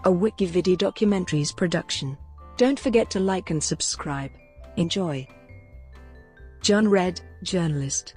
a WikiVidi documentaries production. Don't forget to like and subscribe. Enjoy. John Reed, journalist.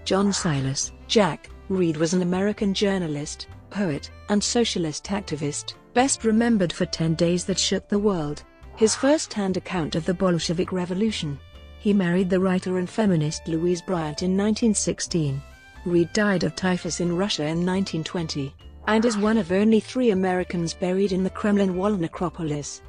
John Silas, Jack Reed was an American journalist, poet, and socialist activist, best remembered for 10 Days That Shook the World, his first-hand account of the Bolshevik Revolution. He married the writer and feminist Louise Bryant in 1916. Reed died of typhus in Russia in 1920, and is one of only 3 Americans buried in the Kremlin Wall Necropolis.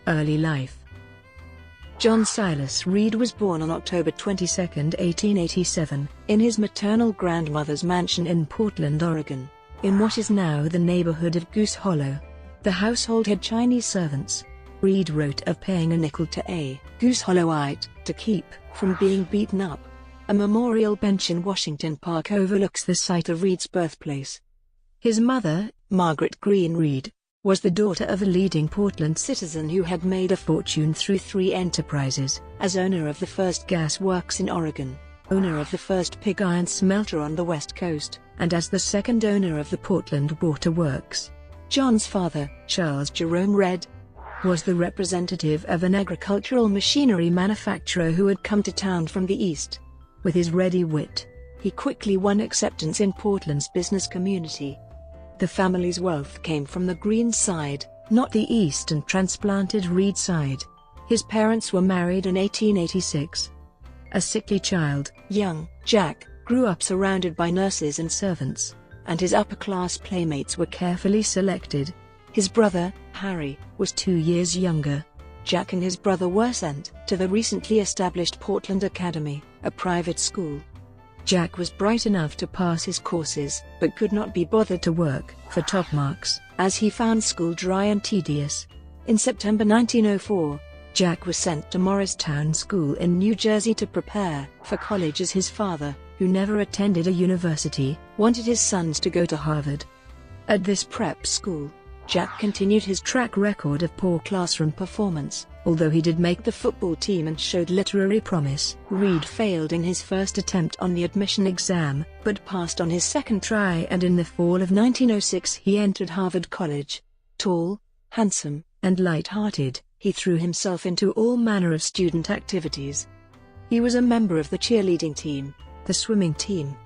Early life. John Silas Reed was born on October 22, 1887, in his maternal grandmother's mansion in Portland, Oregon, in what is now the neighborhood of Goose Hollow. The household had Chinese servants. Reed wrote of paying a nickel to a Goose Hollowite to keep from being beaten up. A memorial bench in Washington Park overlooks the site of Reed's birthplace. His mother, Margaret Green Reed, was the daughter of a leading Portland citizen who had made a fortune through 3 enterprises: as owner of the first gas works in Oregon, owner of the first pig iron smelter on the West Coast, and as the second owner of the Portland Water Works. John's father, Charles Jerome Reed, was the representative of an agricultural machinery manufacturer who had come to town from the East. With his ready wit, he quickly won acceptance in Portland's business community. The family's wealth came from the Green side, not the East and transplanted Reed side. His parents were married in 1886. A sickly child, young Jack grew up surrounded by nurses and servants, and his upper-class playmates were carefully selected. His brother, Harry, was 2 years younger. Jack and his brother were sent to the recently established Portland Academy, a private school. Jack was bright enough to pass his courses, but could not be bothered to work for top marks, as he found school dry and tedious. In September 1904, Jack was sent to Morristown School in New Jersey to prepare for college, as his father, who never attended a university, wanted his sons to go to Harvard. At this prep school, Jack continued his track record of poor classroom performance. Although he did make the football team and showed literary promise, Reed failed in his first attempt on the admission exam, but passed on his second try, and in the fall of 1906 he entered Harvard College. Tall, handsome, and light-hearted, he threw himself into all manner of student activities. He was a member of the cheerleading team, the swimming team,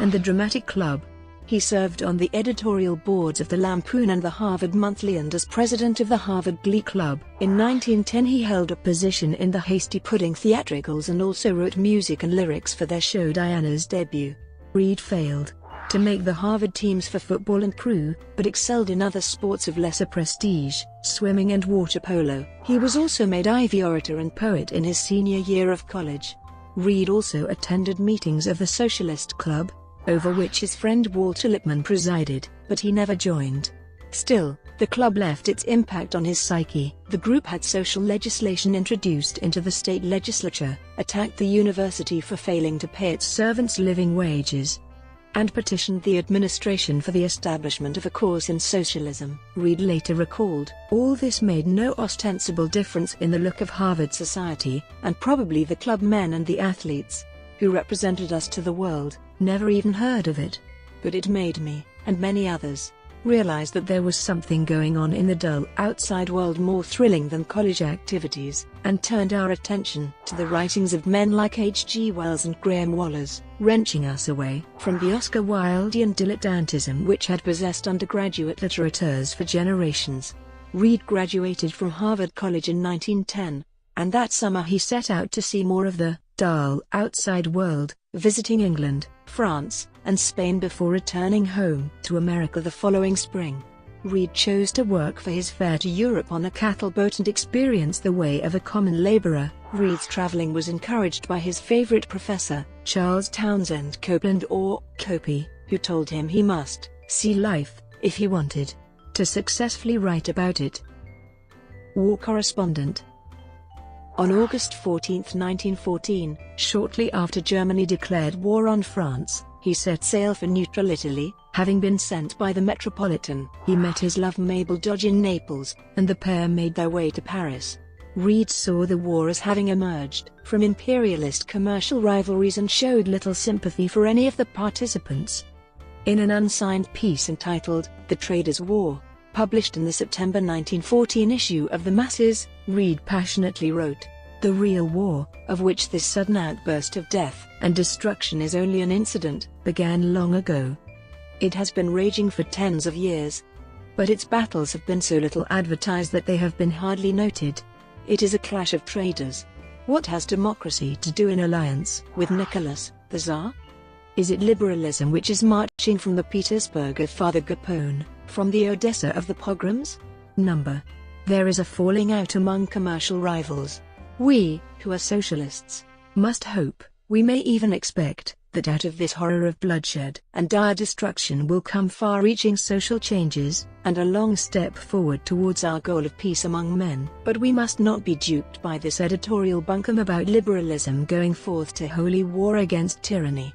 and the dramatic club. He served on the editorial boards of the Lampoon and the Harvard Monthly, and as president of the Harvard Glee Club. In 1910 he held a position in the Hasty Pudding theatricals and also wrote music and lyrics for their show Diana's Debut. Reed failed to make the Harvard teams for football and crew, but excelled in other sports of lesser prestige, swimming and water polo. He was also made Ivy Orator and Poet in his senior year of college. Reed also attended meetings of the Socialist Club, over which his friend Walter Lippmann presided, but he never joined. Still, the club left its impact on his psyche. The group had social legislation introduced into the state legislature, attacked the university for failing to pay its servants living wages, and petitioned the administration for the establishment of a course in socialism. Reed later recalled, "All this made no ostensible difference in the look of Harvard society, and probably the club men and the athletes, who represented us to the world, never even heard of it. But it made me, and many others, realize that there was something going on in the dull outside world more thrilling than college activities, and turned our attention to the writings of men like H.G. Wells and Graham Wallas, wrenching us away from the Oscar Wildean dilettantism which had possessed undergraduate literateurs for generations." Reed graduated from Harvard College in 1910, and that summer he set out to see more of the dull outside world, visiting England, France, and Spain before returning home to America the following spring. Reed chose to work for his fare to Europe on a cattle boat and experience the way of a common laborer. Reed's traveling was encouraged by his favorite professor, Charles Townsend Copeland, or Copey, who told him he must see life if he wanted to successfully write about it. War correspondent. On August 14, 1914, shortly after Germany declared war on France, he set sail for neutral Italy, having been sent by the Metropolitan. He met his love Mabel Dodge in Naples, and the pair made their way to Paris. Reed saw the war as having emerged from imperialist commercial rivalries and showed little sympathy for any of the participants. In an unsigned piece entitled The Traders' War, published in the September 1914 issue of the Masses, Reed passionately wrote, "The real war, of which this sudden outburst of death and destruction is only an incident, began long ago. It has been raging for tens of years. But its battles have been so little advertised that they have been hardly noted. It is a clash of traders. What has democracy to do in alliance with Nicholas, the Tsar? Is it liberalism which is marching from the Petersburg of Father Gapone, from the Odessa of the pogroms? Number. There is a falling out among commercial rivals. We, who are socialists, must hope, we may even expect, that out of this horror of bloodshed and dire destruction will come far-reaching social changes, and a long step forward towards our goal of peace among men. But we must not be duped by this editorial bunkum about liberalism going forth to holy war against tyranny.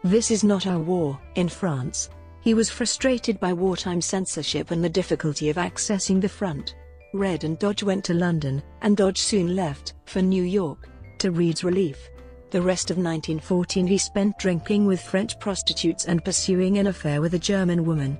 This is not our war." In France, he was frustrated by wartime censorship and the difficulty of accessing the front. Reed and Dodge went to London, and Dodge soon left for New York, to Reed's relief. The rest of 1914 he spent drinking with French prostitutes and pursuing an affair with a German woman.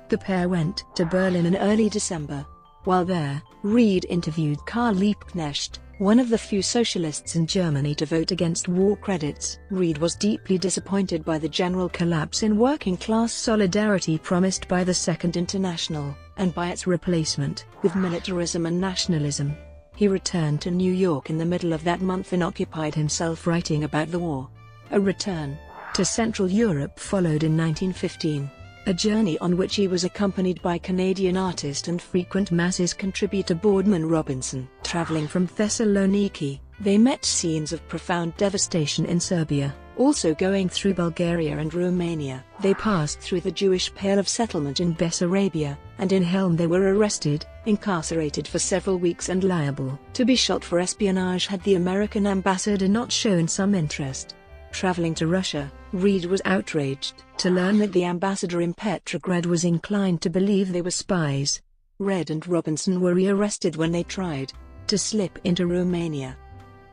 The pair went to Berlin in early December. While there, Reed interviewed Karl Liebknecht, one of the few socialists in Germany to vote against war credits. Reed was deeply disappointed by the general collapse in working-class solidarity promised by the Second International, and by its replacement with militarism and nationalism. He returned to New York in the middle of that month and occupied himself writing about the war. A return to Central Europe followed in 1915, a journey on which he was accompanied by Canadian artist and frequent Masses contributor Boardman Robinson. Traveling from Thessaloniki, they met scenes of profound devastation in Serbia. Also going through Bulgaria and Romania, they passed through the Jewish Pale of Settlement in Bessarabia, and in Helm they were arrested, incarcerated for several weeks and liable to be shot for espionage had the American ambassador not shown some interest. Traveling to Russia, Reed was outraged to learn that the ambassador in Petrograd was inclined to believe they were spies. Reed and Robinson were rearrested when they tried to slip into Romania.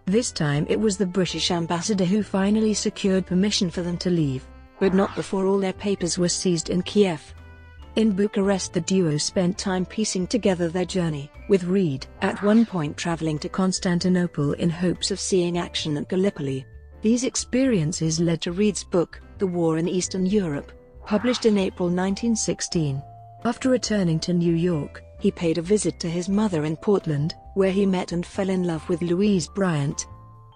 This time it was the British ambassador who finally secured permission for them to leave, but not before all their papers were seized in Kiev. In Bucharest the duo spent time piecing together their journey, with Reed at one point traveling to Constantinople in hopes of seeing action at Gallipoli. These experiences led to Reed's book, The War in Eastern Europe, published in April 1916. After returning to New York, he paid a visit to his mother in Portland, where he met and fell in love with Louise Bryant,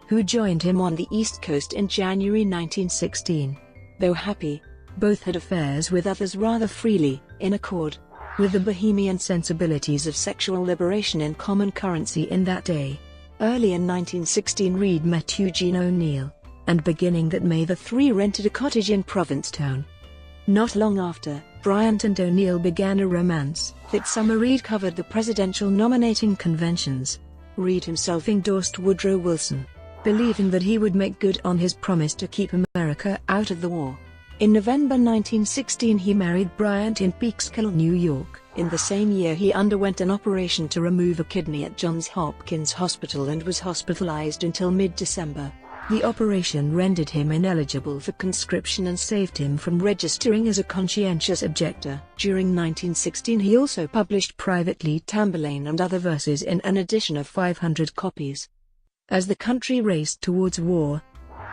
who joined him on the East Coast in January 1916. Though happy, both had affairs with others rather freely, in accord with the bohemian sensibilities of sexual liberation in common currency in that day. Early in 1916 Reed met Eugene O'Neill, and beginning that May the three rented a cottage in Provincetown. Not long after, Bryant and O'Neill began a romance. That summer Reed covered the presidential nominating conventions. Reed himself endorsed Woodrow Wilson, believing that he would make good on his promise to keep America out of the war. In November 1916 he married Bryant in Peekskill, New York. In the same year he underwent an operation to remove a kidney at Johns Hopkins Hospital and was hospitalized until mid-December. The operation rendered him ineligible for conscription and saved him from registering as a conscientious objector. During 1916 he also published privately Tamburlaine and other verses in an edition of 500 copies. As the country raced towards war,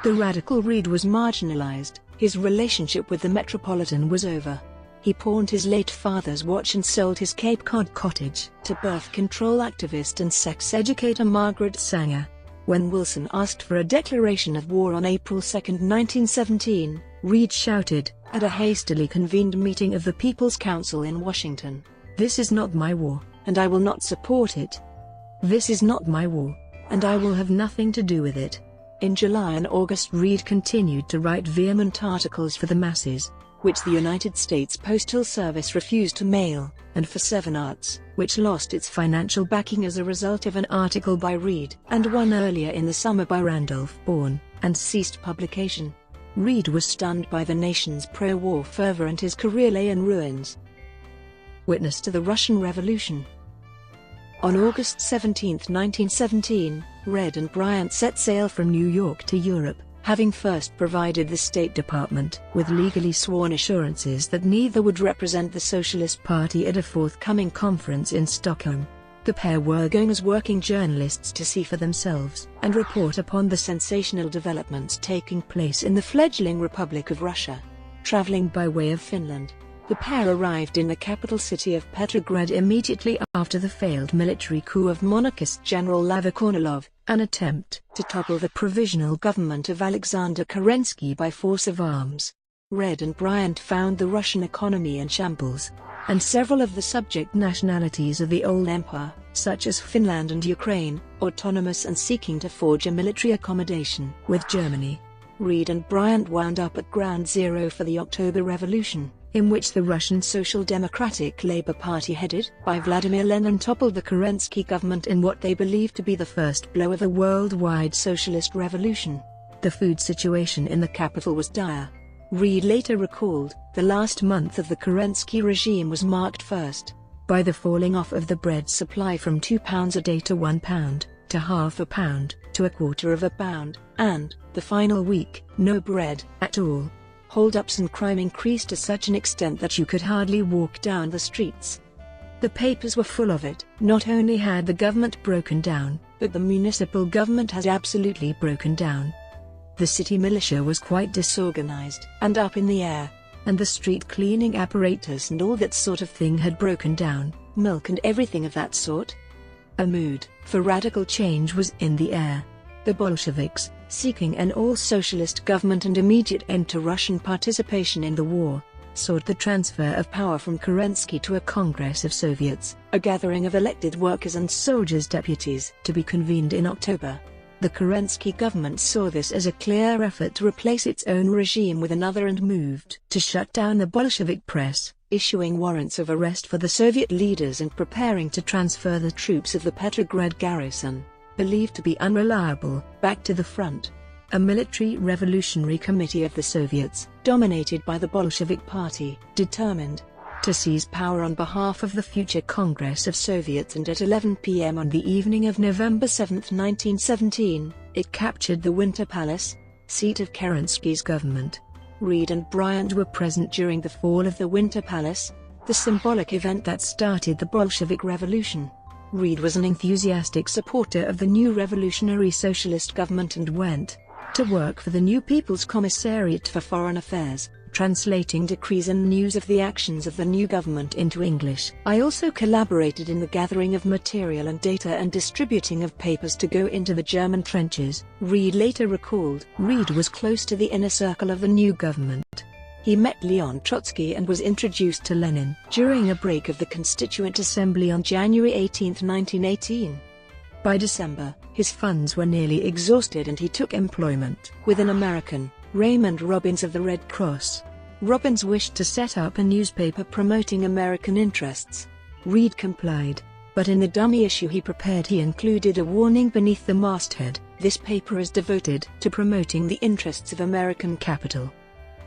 the radical Reed was marginalized. His relationship with the Metropolitan was over. He pawned his late father's watch and sold his Cape Cod cottage to birth control activist and sex educator Margaret Sanger. When Wilson asked for a declaration of war on April 2, 1917, Reed shouted, at a hastily convened meeting of the People's Council in Washington, "This is not my war, and I will not support it. This is not my war, and I will have nothing to do with it." In July and August Reed continued to write vehement articles for the Masses, which the United States Postal Service refused to mail, and for Seven Arts, which lost its financial backing as a result of an article by Reed, and one earlier in the summer by Randolph Bourne, and ceased publication. Reed was stunned by the nation's pro-war fervor and his career lay in ruins. Witness to the Russian Revolution. On August 17, 1917, Reed and Bryant set sail from New York to Europe, having first provided the State Department with legally sworn assurances that neither would represent the Socialist Party at a forthcoming conference in Stockholm. The pair were going as working journalists to see for themselves and report upon the sensational developments taking place in the fledgling Republic of Russia. Traveling by way of Finland, the pair arrived in the capital city of Petrograd immediately after the failed military coup of monarchist General Lava Kornilov, an attempt to topple the provisional government of Alexander Kerensky by force of arms. Reid and Bryant found the Russian economy in shambles, and several of the subject nationalities of the old empire, such as Finland and Ukraine, autonomous and seeking to forge a military accommodation with Germany. Reid and Bryant wound up at ground zero for the October Revolution, in which the Russian Social Democratic Labour Party headed by Vladimir Lenin toppled the Kerensky government in what they believed to be the first blow of a worldwide socialist revolution. The food situation in the capital was dire. Reid later recalled, the last month of the Kerensky regime was marked first by the falling off of the bread supply from £2 a day to £1, to half a pound, to a quarter of a pound, and, the final week, no bread at all. Hold-ups and crime increased to such an extent that you could hardly walk down the streets. The papers were full of it. Not only had the government broken down, but the municipal government has absolutely broken down. The city militia was quite disorganized and up in the air, and the street cleaning apparatus and all that sort of thing had broken down, milk and everything of that sort. A mood for radical change was in the air. The Bolsheviks, seeking an all-socialist government and immediate end to Russian participation in the war, sought the transfer of power from Kerensky to a Congress of Soviets, a gathering of elected workers and soldiers' deputies, to be convened in October. The Kerensky government saw this as a clear effort to replace its own regime with another and moved to shut down the Bolshevik press, issuing warrants of arrest for the Soviet leaders and preparing to transfer the troops of the Petrograd garrison, believed to be unreliable, back to the front. A military revolutionary committee of the Soviets, dominated by the Bolshevik Party, determined to seize power on behalf of the future Congress of Soviets, and at 11 p.m. on the evening of November 7, 1917, it captured the Winter Palace, seat of Kerensky's government. Reid and Bryant were present during the fall of the Winter Palace, the symbolic event that started the Bolshevik Revolution. Reid was an enthusiastic supporter of the new revolutionary socialist government and went to work for the new People's Commissariat for Foreign Affairs, translating decrees and news of the actions of the new government into English. I also collaborated in the gathering of material and data and distributing of papers to go into the German trenches, Reid later recalled. Reid was close to the inner circle of the new government. He met Leon Trotsky and was introduced to Lenin during a break of the Constituent Assembly on January 18, 1918. By December, his funds were nearly exhausted and he took employment with an American, Raymond Robbins of the Red Cross. Robbins wished to set up a newspaper promoting American interests. Reid complied, but in the dummy issue he prepared he included a warning beneath the masthead, "This paper is devoted to promoting the interests of American capital."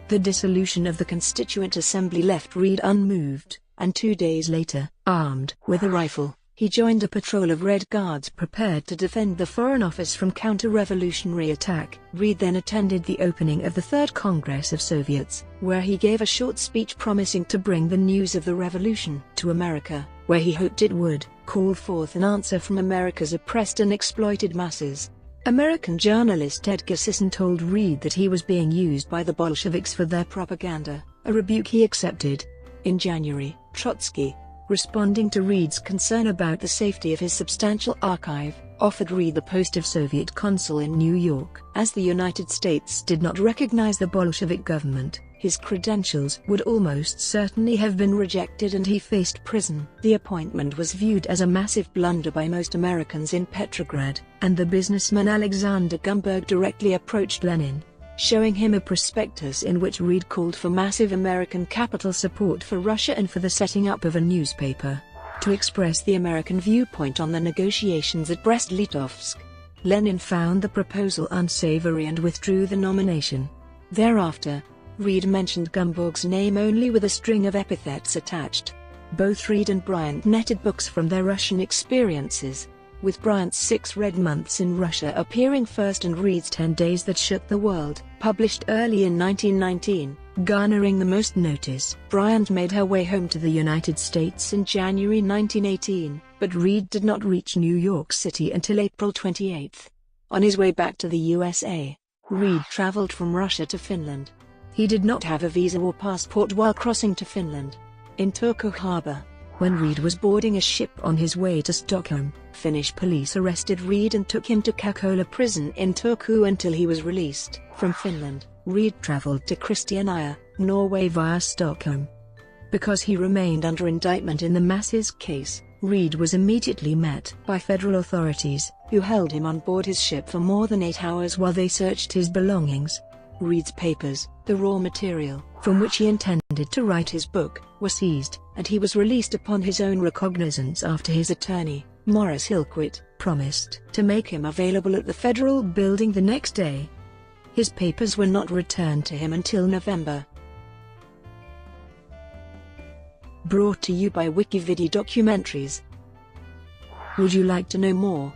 The dissolution of the Constituent Assembly left Reid unmoved, and 2 days later, armed with a rifle, he joined a patrol of Red Guards prepared to defend the Foreign Office from counter-revolutionary attack. Reid then attended the opening of the Third Congress of Soviets, where he gave a short speech promising to bring the news of the revolution to America, where he hoped it would call forth an answer from America's oppressed and exploited masses. American journalist Edgar Sisson told Reid that he was being used by the Bolsheviks for their propaganda, a rebuke he accepted. In January, Trotsky, responding to Reid's concern about the safety of his substantial archive, offered Reid the post of Soviet consul in New York. As the United States did not recognize the Bolshevik government, his credentials would almost certainly have been rejected and he faced prison. The appointment was viewed as a massive blunder by most Americans in Petrograd, and the businessman Alexander Gumberg directly approached Lenin, showing him a prospectus in which Reid called for massive American capital support for Russia and for the setting up of a newspaper to express the American viewpoint on the negotiations at Brest-Litovsk. Lenin found the proposal unsavory and withdrew the nomination. Thereafter, Reid mentioned Gumberg's name only with a string of epithets attached. Both Reid and Bryant netted books from their Russian experiences. with Bryant's 6 Red Months in Russia appearing first and Reed's 10 Days That Shook the World, published early in 1919, garnering the most notice. Bryant made her way home to the United States in January 1918, but Reed did not reach New York City until April 28. On his way back to the USA, Reed traveled from Russia to Finland. He did not have a visa or passport while crossing to Finland. In Turku harbor, when Reed was boarding a ship on his way to Stockholm, Finnish police arrested Reed and took him to Kakkola prison in Turku until he was released. From Finland, Reed traveled to Christiania, Norway via Stockholm. Because he remained under indictment in the Masses case, Reed was immediately met by federal authorities, who held him on board his ship for more than 8 hours while they searched his belongings. Reed's papers, the raw material from which he intended to write his book, were seized, and he was released upon his own recognizance after his attorney, Morris Hillquit, promised to make him available at the federal building the next day. His papers were not returned to him until November. Brought to you by WikiVidi Documentaries. Would you like to know more?